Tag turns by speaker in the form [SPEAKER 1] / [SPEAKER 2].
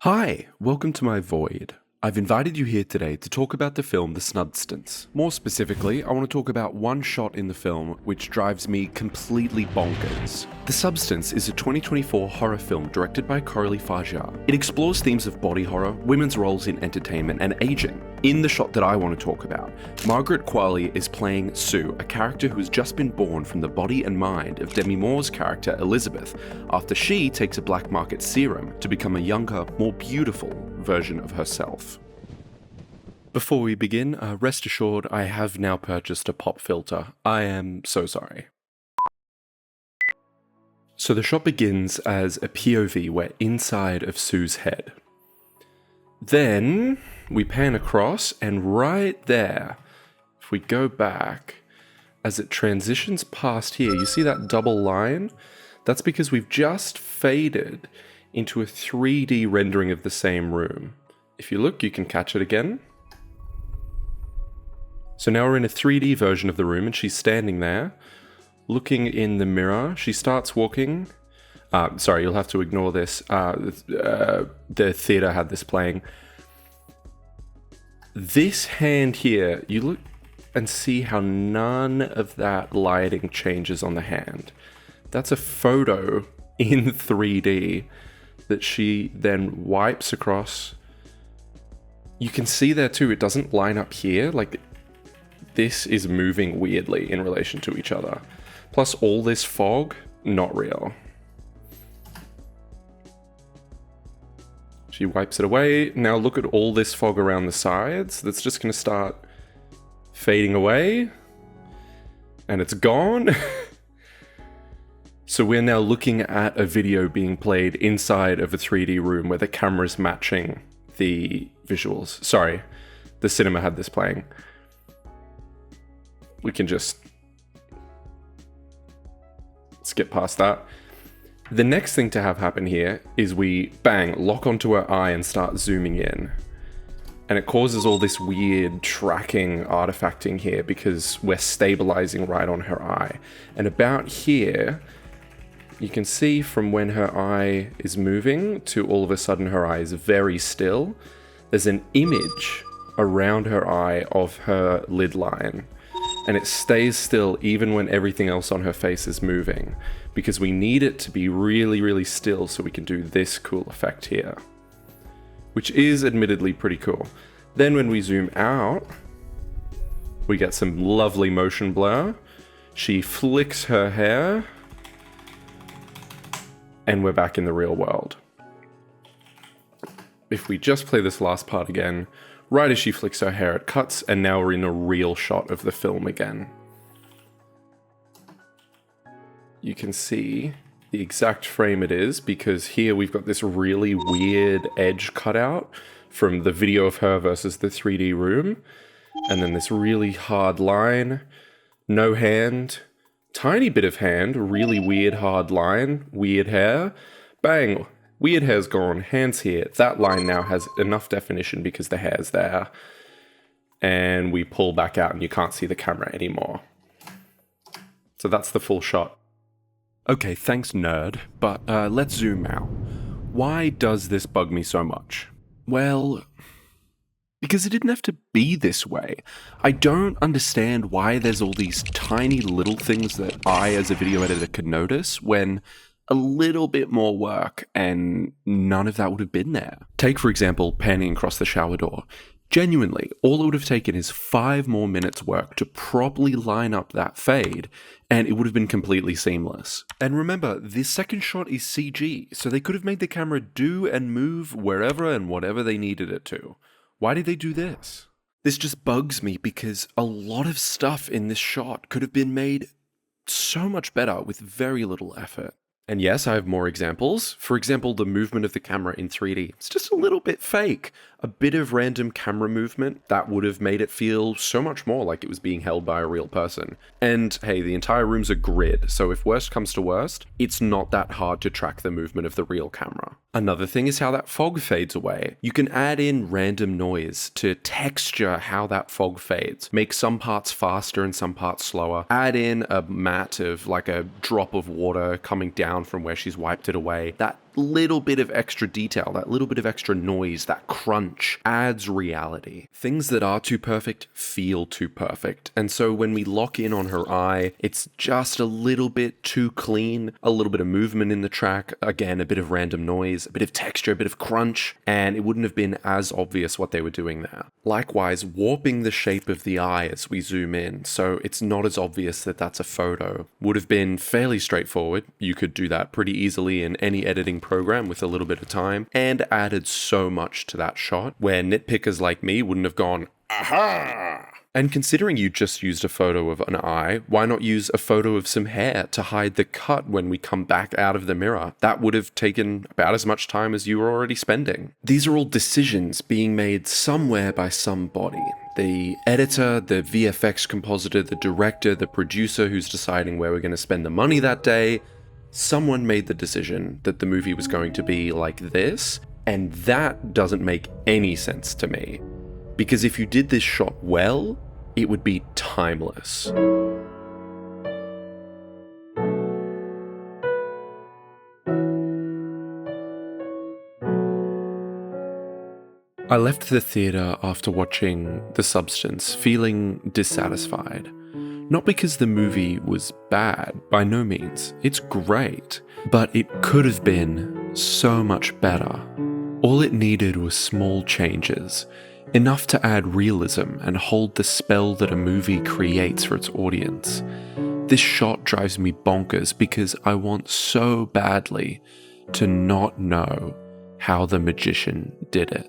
[SPEAKER 1] Hi, welcome to my void. I've invited you here today to talk about the film The Substance. More specifically, I want to talk about one shot in the film which drives me completely bonkers. The Substance is a 2024 horror film directed by Coralie Farjar. It explores themes of body horror, women's roles in entertainment, and aging. In the shot that I want to talk about, Margaret Qualley is playing Sue, a character who has just been born from the body and mind of Demi Moore's character Elizabeth, after she takes a black market serum to become a younger, more beautiful version of herself. Before we begin, rest assured I have now purchased a pop filter. I am so sorry. So the shot begins as a POV where inside of Sue's head. Then we pan across, and right there, if we go back, as it transitions past here, you see that double line? That's because we've just faded into a 3D rendering of the same room. If you look, you can catch it again. So now we're in a 3D version of the room, and she's standing there, looking in the mirror. She starts walking. Sorry, you'll have to ignore this. The theater had this playing. This hand here, you look and see how none of that lighting changes on the hand. That's a photo in 3D that she then wipes across. You can see there too, it doesn't line up here. Like, this is moving weirdly in relation to each other. Plus all this fog, not real. She wipes it away. Now look at all this fog around the sides. That's just going to start fading away. And it's gone. So we're now looking at a video being played inside of a 3D room where the camera's matching the visuals. Sorry, the cinema had this playing. We can just skip past that. The next thing to have happen here is we, bang, lock onto her eye and start zooming in. And it causes all this weird tracking artifacting here because we're stabilizing right on her eye. And about here, you can see from when her eye is moving to all of a sudden her eye is very still. There's an image around her eye of her lid line. And it stays still even when everything else on her face is moving, because we need it to be really, really still so we can do this cool effect here, which is admittedly pretty cool. Then when we zoom out, we get some lovely motion blur. She flicks her hair, and we're back in the real world. If we just play this last part again, right as she flicks her hair, it cuts, and now we're in a real shot of the film again. You can see the exact frame it is, because here we've got this really weird edge cutout from the video of her versus the 3D room, and then this really hard line, no hand, tiny bit of hand, really weird hard line, weird hair, bang, weird hair's gone, hand's here. That line now has enough definition because the hair's there. And we pull back out and you can't see the camera anymore. So that's the full shot. Okay, thanks nerd, but let's zoom out. Why does this bug me so much? Well, because it didn't have to be this way. I don't understand why there's all these tiny little things that I as a video editor could notice when a little bit more work and none of that would have been there. Take, for example, panning across the shower door. Genuinely, all it would have taken is 5 more minutes work to properly line up that fade, and it would have been completely seamless. And remember, this second shot is CG, so they could have made the camera do and move wherever and whatever they needed it to. Why did they do this? This just bugs me because a lot of stuff in this shot could have been made so much better with very little effort. And yes, I have more examples. For example, the movement of the camera in 3D. It's just a little bit fake. A bit of random camera movement that would have made it feel so much more like it was being held by a real person. And hey, the entire room's a grid, so if worst comes to worst, it's not that hard to track the movement of the real camera. Another thing is how that fog fades away. You can add in random noise to texture how that fog fades. Make some parts faster and some parts slower. Add in a matte of like a drop of water coming down from where she's wiped it away. That little bit of extra detail, that little bit of extra noise, that crunch adds reality. Things that are too perfect feel too perfect. And so when we lock in on her eye, it's just a little bit too clean, a little bit of movement in the track, again, a bit of random noise, a bit of texture, a bit of crunch, and it wouldn't have been as obvious what they were doing there. Likewise, warping the shape of the eye as we zoom in, so it's not as obvious that that's a photo, would have been fairly straightforward. You could do that pretty easily in any editing program with a little bit of time, and added so much to that shot, where nitpickers like me wouldn't have gone, aha! And considering you just used a photo of an eye, why not use a photo of some hair to hide the cut when we come back out of the mirror? That would have taken about as much time as you were already spending. These are all decisions being made somewhere by somebody. The editor, the VFX compositor, the director, the producer who's deciding where we're going to spend the money that day. Someone made the decision that the movie was going to be like this, and that doesn't make any sense to me. Because if you did this shot well, it would be timeless. I left the theatre after watching The Substance feeling dissatisfied. Not because the movie was bad, by no means. It's great. But it could have been so much better. All it needed was small changes. Enough to add realism and hold the spell that a movie creates for its audience. This shot drives me bonkers because I want so badly to not know how the magician did it.